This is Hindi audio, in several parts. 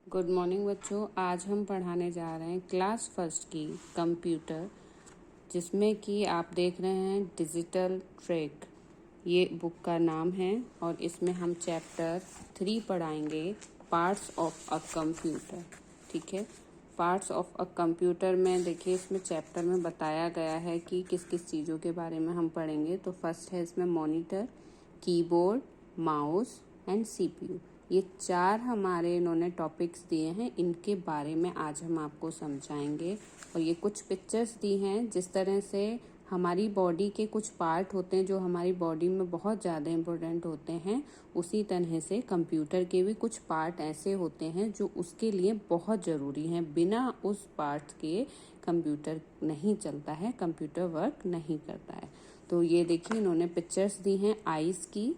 गुड मॉर्निंग बच्चों। आज हम पढ़ाने जा रहे हैं क्लास फर्स्ट की कंप्यूटर, जिसमें कि आप देख रहे हैं डिजिटल ट्रैक, ये बुक का नाम है। और इसमें हम चैप्टर 3 पढ़ाएंगे, पार्ट्स ऑफ अ कंप्यूटर। ठीक है, पार्ट्स ऑफ अ कंप्यूटर में देखिए इसमें चैप्टर में बताया गया है कि किस किस चीज़ों के बारे में हम पढ़ेंगे। तो फर्स्ट है इसमें monitor, keyboard, mouse and CPU. ये 4 हमारे इन्होंने टॉपिक्स दिए हैं, इनके बारे में आज हम आपको समझाएंगे। और ये कुछ पिक्चर्स दी हैं, जिस तरह से हमारी बॉडी के कुछ पार्ट होते हैं जो हमारी बॉडी में बहुत ज़्यादा इम्पोर्टेंट होते हैं, उसी तरह से कंप्यूटर के भी कुछ पार्ट ऐसे होते हैं जो उसके लिए बहुत ज़रूरी हैं। बिना उस पार्ट के कंप्यूटर नहीं चलता है, कंप्यूटर वर्क नहीं करता है। तो ये देखिए इन्होंने पिक्चर्स दी हैं आईज़ की,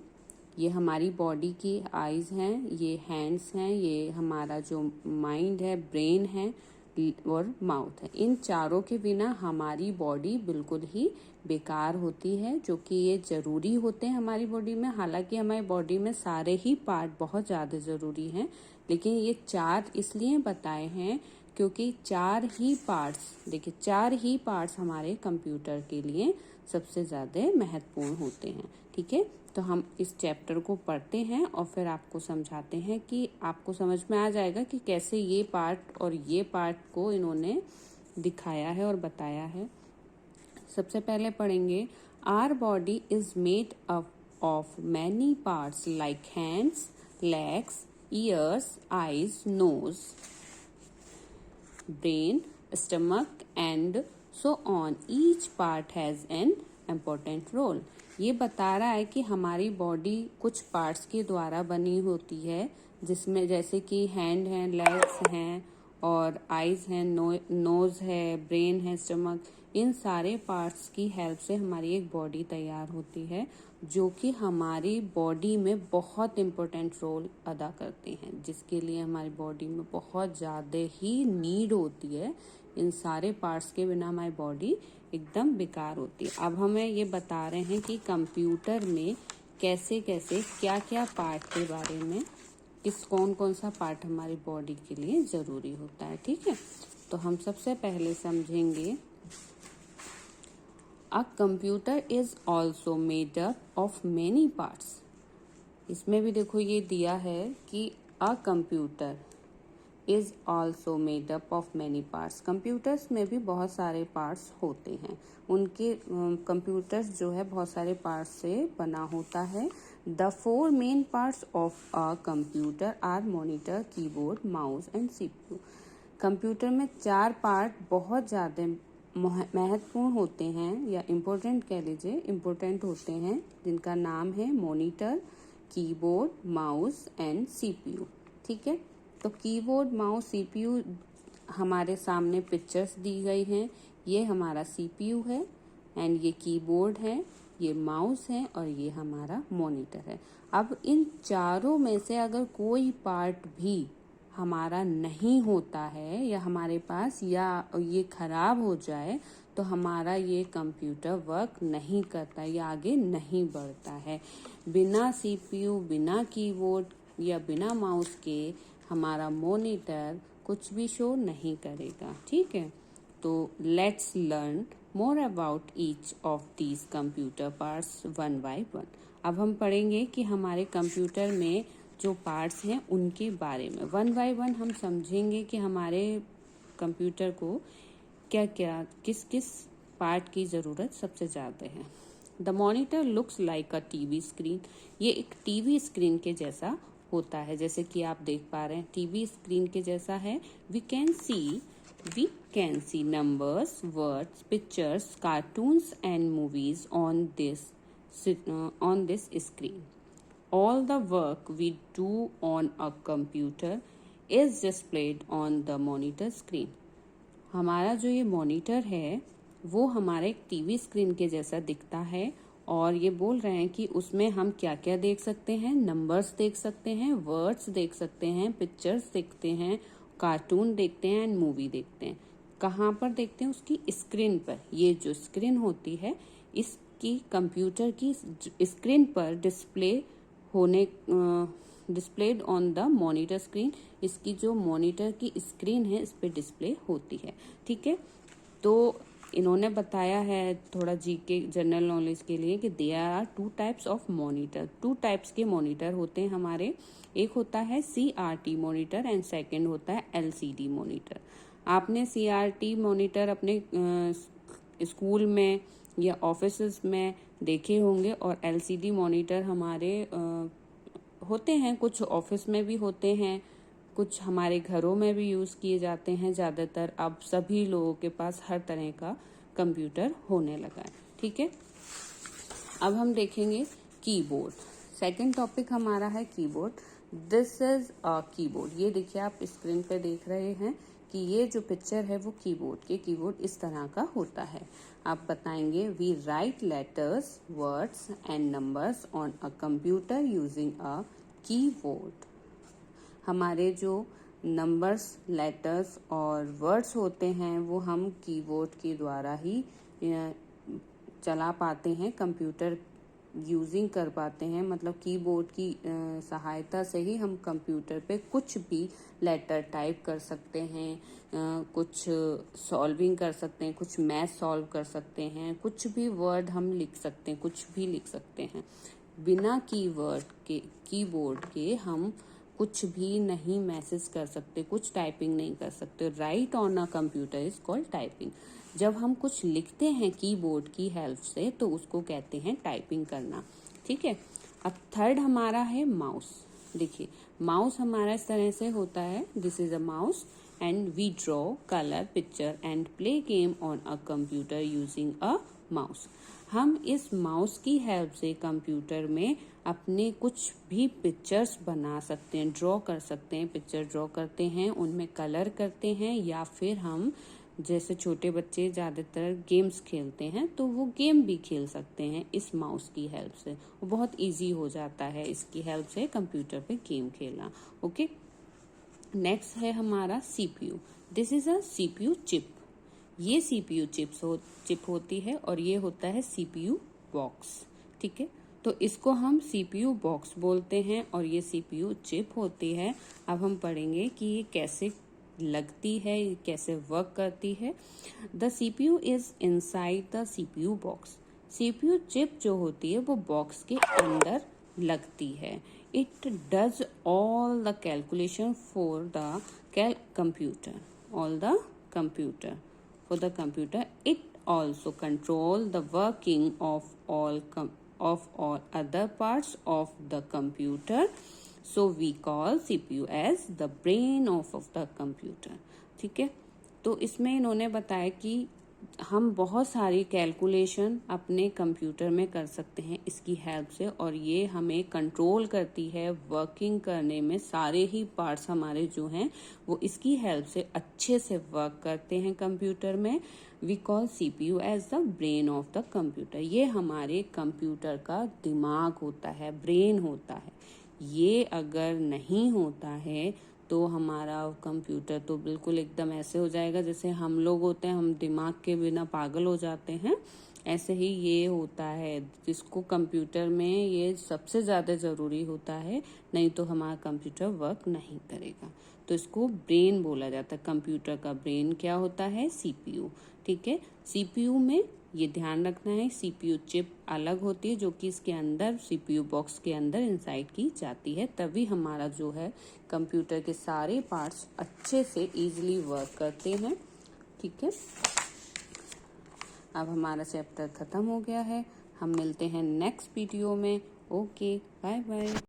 ये हमारी बॉडी की आईज हैं, ये हैंड्स हैं, ये हमारा जो माइंड है, ब्रेन है और माउथ है। इन चारों के बिना हमारी बॉडी बिल्कुल ही बेकार होती है, जो कि ये ज़रूरी होते हैं हमारी बॉडी में। हालांकि हमारी बॉडी में सारे ही पार्ट बहुत ज़्यादा ज़रूरी हैं, लेकिन ये 4 इसलिए बताए हैं क्योंकि 4 ही पार्ट्स, देखिए 4 ही पार्ट्स हमारे कंप्यूटर के लिए सबसे ज़्यादा महत्वपूर्ण होते हैं। ठीक है, तो हम इस चैप्टर को पढ़ते हैं और फिर आपको समझाते हैं कि आपको समझ में आ जाएगा कि कैसे ये पार्ट और ये पार्ट को इन्होंने दिखाया है और बताया है। सबसे पहले पढ़ेंगे, our body is made up of many parts like hands, legs, ears, eyes, nose, brain, stomach and so on. Each part has an important role. ये बता रहा है कि हमारी बॉडी कुछ पार्ट्स के द्वारा बनी होती है, जिसमें जैसे कि हैंड हैं, लेग्स हैं और आईज हैं, नोज है, ब्रेन है, स्टमक। इन सारे पार्ट्स की हेल्प से हमारी एक बॉडी तैयार होती है, जो कि हमारी बॉडी में बहुत इम्पोर्टेंट रोल अदा करते हैं, जिसके लिए हमारी बॉडी में बहुत ज़्यादा ही नीड होती है। इन सारे पार्ट्स के बिना हमारी बॉडी एकदम बेकार होती है। अब हमें ये बता रहे हैं कि कंप्यूटर में कैसे कैसे क्या क्या पार्ट के बारे में, कौन कौन सा पार्ट हमारी बॉडी के लिए ज़रूरी होता है। ठीक है, तो हम सबसे पहले समझेंगे, a computer is also made up of many parts. इसमें भी देखो ये दिया है कि a computer is also made up of many parts. Computers में भी बहुत सारे पार्ट्स होते हैं, उनके कंप्यूटर्स जो है बहुत सारे पार्ट्स से बना होता है। The 4 main parts of a computer are monitor, keyboard, mouse and CPU. Computer में 4 पार्ट बहुत ज़्यादा महत्वपूर्ण होते हैं, या इम्पोर्टेंट कह लीजिए, इम्पोर्टेंट होते हैं, जिनका नाम है monitor, keyboard, mouse and CPU. ठीक है, तो कीबोर्ड, माउस, सीपीयू हमारे सामने पिक्चर्स दी गई हैं। ये हमारा सीपीयू है एंड ये कीबोर्ड है, ये माउस है और ये हमारा मॉनिटर है। अब इन चारों में से अगर कोई पार्ट भी हमारा नहीं होता है या हमारे पास, या ये खराब हो जाए, तो हमारा ये कंप्यूटर वर्क नहीं करता, या आगे नहीं बढ़ता है। बिना सीपीयू, बिना कीबोर्ड या बिना माउस के हमारा मॉनिटर कुछ भी शो नहीं करेगा। ठीक है, तो let's learn more about each of these computer parts one by one. अब हम पढ़ेंगे कि हमारे कंप्यूटर में जो पार्ट्स हैं उनके बारे में वन बाय वन हम समझेंगे कि हमारे कंप्यूटर को क्या क्या, किस किस पार्ट की ज़रूरत सबसे ज़्यादा है। The monitor looks like a TV screen. ये एक टीवी स्क्रीन के जैसा होता है, जैसे कि आप देख पा रहे हैं टीवी स्क्रीन के जैसा है। We can see numbers, words, pictures, cartoons and movies on this screen. All the work we do on a computer is displayed on the monitor screen. हमारा जो ये मॉनिटर है वो हमारे एक टीवी स्क्रीन के जैसा दिखता है, और ये बोल रहे हैं कि उसमें हम क्या क्या देख सकते हैं। नंबर्स देख सकते हैं, वर्ड्स देख सकते हैं, पिक्चर्स देखते हैं, कार्टून देखते हैं एंड मूवी देखते हैं। कहाँ पर देखते हैं? उसकी स्क्रीन पर। ये जो स्क्रीन होती है, इसकी कंप्यूटर की स्क्रीन पर डिस्प्ले होने displayed on the monitor screen, इसकी जो मॉनिटर की स्क्रीन है इस पे डिस्प्ले होती है। ठीक है, तो इन्होंने बताया है थोड़ा जीके जनरल नॉलेज के लिए कि there are 2 types of monitor, 2 types के मॉनिटर होते हैं हमारे। एक होता है CRT मॉनिटर एंड सेकंड होता है LCD मॉनिटर। आपने CRT मॉनिटर अपने स्कूल में या ऑफिसेस में देखे होंगे और LCD मॉनिटर हमारे होते हैं, कुछ ऑफिस में भी होते हैं, कुछ हमारे घरों में भी यूज़ किए जाते हैं। ज़्यादातर अब सभी लोगों के पास हर तरह का कंप्यूटर होने लगा है। ठीक है, अब हम देखेंगे कीबोर्ड। सेकंड टॉपिक हमारा है keyboard. This is a keyboard. ये देखिए, आप स्क्रीन पे देख रहे हैं कि ये जो पिक्चर है वो कीबोर्ड इस तरह का होता है। आप बताएंगे, we write letters, words and numbers on a computer using a keyboard. हमारे जो नंबर्स, लेटर्स और वर्ड्स होते हैं वो हम कीबोर्ड के द्वारा ही चला पाते हैं, कंप्यूटर यूजिंग कर पाते हैं। मतलब कीबोर्ड की सहायता से ही हम कंप्यूटर पे कुछ भी लेटर टाइप कर सकते हैं, कुछ सॉल्विंग कर सकते हैं, कुछ मैथ सॉल्व कर सकते हैं, कुछ भी वर्ड हम लिख सकते हैं, कुछ भी लिख सकते हैं। बिना कीबोर्ड के हम कुछ भी नहीं मैसेज कर सकते, कुछ टाइपिंग नहीं कर सकते। Right on a computer is called typing. जब हम कुछ लिखते हैं कीबोर्ड की हेल्प से तो उसको कहते हैं टाइपिंग करना। ठीक है, अब थर्ड हमारा है माउस। देखिए, माउस हमारा इस तरह से होता है, this is a mouse and we draw, colour, picture and play game on a computer using a mouse. हम इस माउस की हेल्प से कंप्यूटर में अपने कुछ भी पिक्चर्स बना सकते हैं, ड्रॉ कर सकते हैं, पिक्चर ड्रॉ करते हैं, उनमें कलर करते हैं, या फिर हम जैसे छोटे बच्चे ज़्यादातर गेम्स खेलते हैं तो वो गेम भी खेल सकते हैं इस माउस की हेल्प से। वो बहुत इजी हो जाता है इसकी हेल्प से कंप्यूटर पे गेम खेलना। ओके, नेक्स्ट है हमारा CPU। This is a CPU chip. ये CPU चिप होती है और ये होता है CPU बॉक्स। ठीक है, तो इसको हम CPU बॉक्स बोलते हैं और ये CPU चिप होती है। अब हम पढ़ेंगे कि ये कैसे लगती है, कैसे वर्क करती है। The CPU is inside the CPU box. CPU chip जो होती है वो बॉक्स के अंदर लगती है। It does all the calculation for the computer, all the computer for the computer. It also control the working of all other parts of the computer. So we call CPU as the brain of the computer. ठीक है, तो इसमें इन्होंने बताया कि हम बहुत सारी कैलकुलेशन अपने कंप्यूटर में कर सकते हैं इसकी हेल्प से, और ये हमें कंट्रोल करती है वर्किंग करने में। सारे ही पार्ट्स हमारे जो हैं वो इसकी हेल्प से अच्छे से वर्क करते हैं कंप्यूटर में। We call CPU as the brain of the computer. ये हमारे कंप्यूटर का दिमाग होता है, ब्रेन होता है। ये अगर नहीं होता है तो हमारा कंप्यूटर तो बिल्कुल एकदम ऐसे हो जाएगा जैसे हम लोग होते हैं, हम दिमाग के बिना पागल हो जाते हैं। ऐसे ही ये होता है, जिसको कंप्यूटर में ये सबसे ज़्यादा ज़रूरी होता है, नहीं तो हमारा कंप्यूटर वर्क नहीं करेगा। तो इसको ब्रेन बोला जाता है। कंप्यूटर का ब्रेन क्या होता है? CPU। ठीक है, CPU में ये ध्यान रखना है, CPU चिप अलग होती है जो कि इसके अंदर CPU बॉक्स के अंदर इंसाइड की जाती है, तभी हमारा जो है कंप्यूटर के सारे पार्ट्स अच्छे से इजीली वर्क करते हैं। ठीक है, अब हमारा चैप्टर खत्म हो गया है। हम मिलते हैं नेक्स्ट वीडियो में। Okay, bye bye.